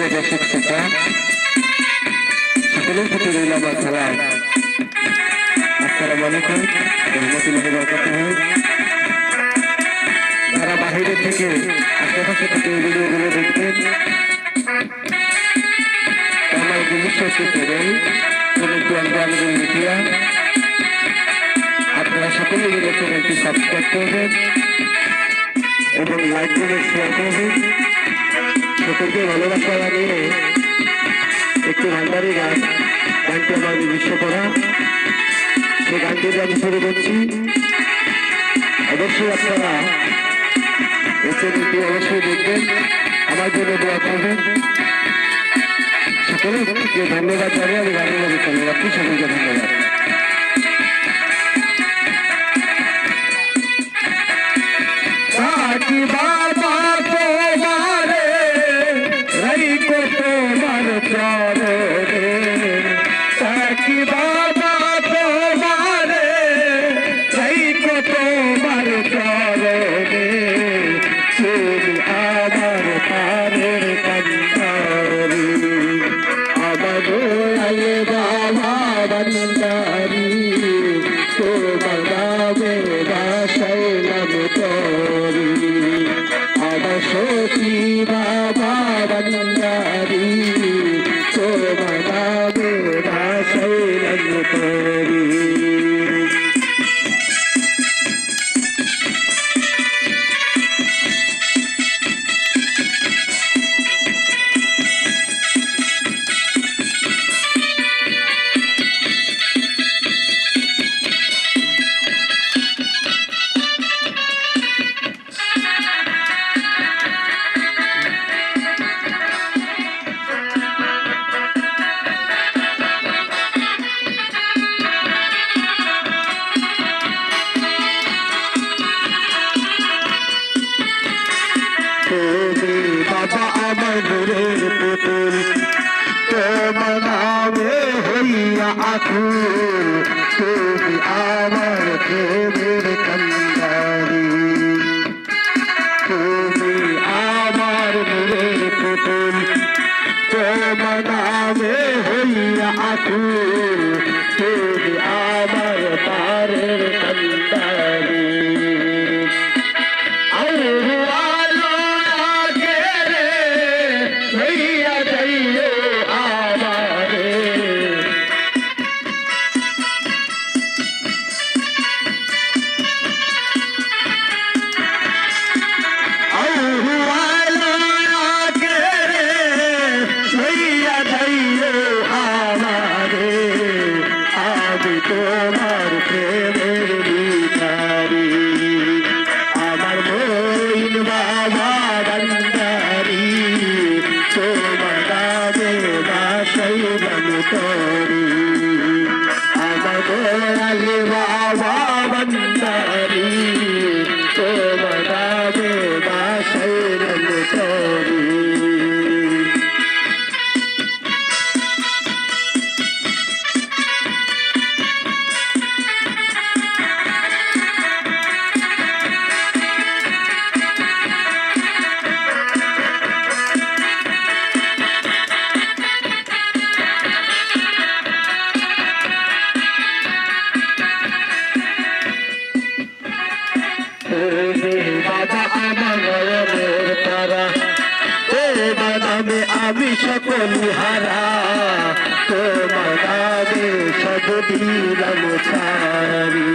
প্রিয় দর্শক শ্রোতা সকলের প্রতি রইল আমার সালাম। আসসালামু আলাইকুম রহমতুল্লাহি ওয়া বারাকাতুহু। যারা বাহিরে থেকে আশেপাশে থেকে এই ভিডিওগুলো দেখবেন আমার ভবিষ্যতে করেন মিডিয়া আপনারা সকলে মিলে চ্যানেলটি সাবস্ক্রাইব করবেন এবং লাইক করে শেয়ার করবেন। সকলকে ভালোবাসা জানিয়ে একটি ভান্ডারি গানটি আমার নিজস্ব করা, সেই গানটি আমি শুরু করছি। অবশ্যই আপনারা এই চ্যানেলটি অবশ্যই দেখবেন, আমার জন্য দোয়া করবেন। সকলকে ধন্যবাদ জানিয়ে আমি গানের মধ্যে চলে যাচ্ছি। সকলকে ধন্যবাদ। बाबा अमर पुतुल मनावे हैया आखुर तुम आवर प्रेमेर कंदारी तुम आवर पुतुल मनावे हैया आखुर तुम आवर पारेर कंदारी আমি সকলি হারা তোমার নামে সব দিলাম ছাড়ি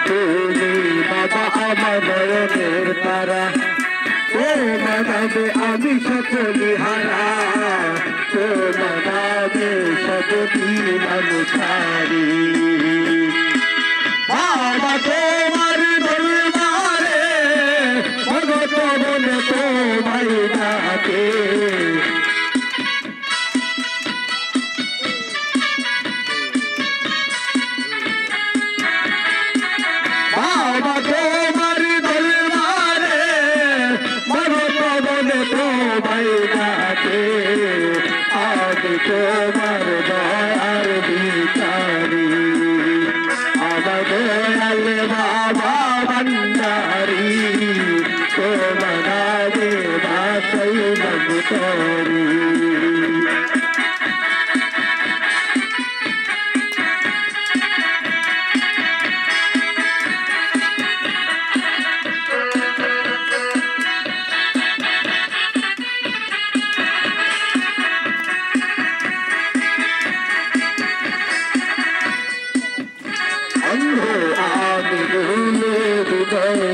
তুমি বাবা আমার নয়নের তারা তোমার নামে আমি সকলি হারা তোমার নামে সব দিলাম ছাড়ি বাবা তোমার দরবারে ভগত বলে তোমায় ডাকে বাবা তোমার দরবারে ভগত বলে তোমায় ডাকে আমি তোমার দয়ার ভিখারি আমার দয়াল বাবা ভান্ডারি তোমার নামে বাসাই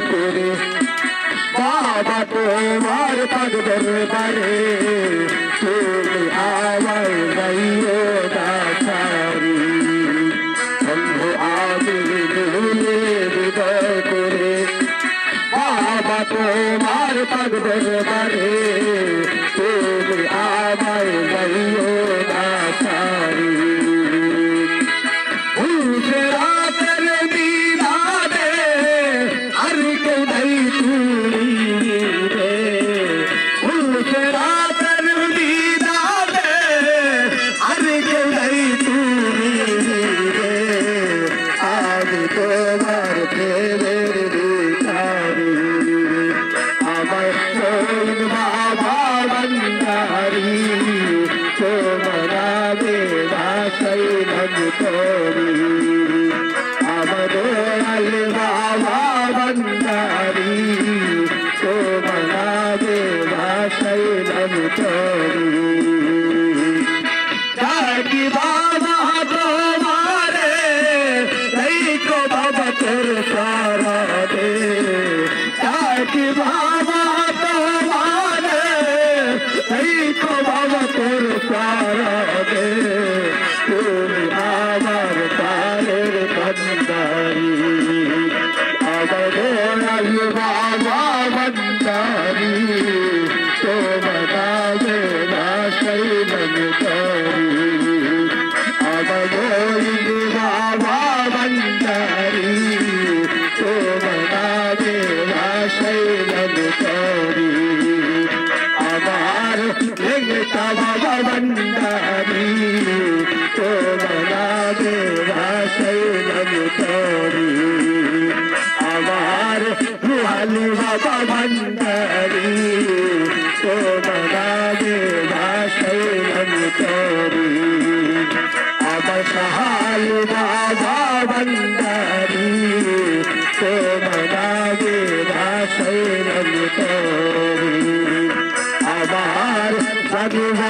তরি বাবা তোমার পাগ দরবারে তুমি আমায় গাইও দাসারি বন্ধু আমি ভুলে হৃদয় করে বাবা তোমার পাগ দরবারে তুমি আমায় গাইও দাসারি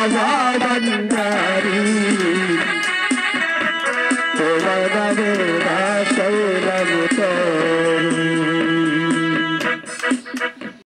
Baba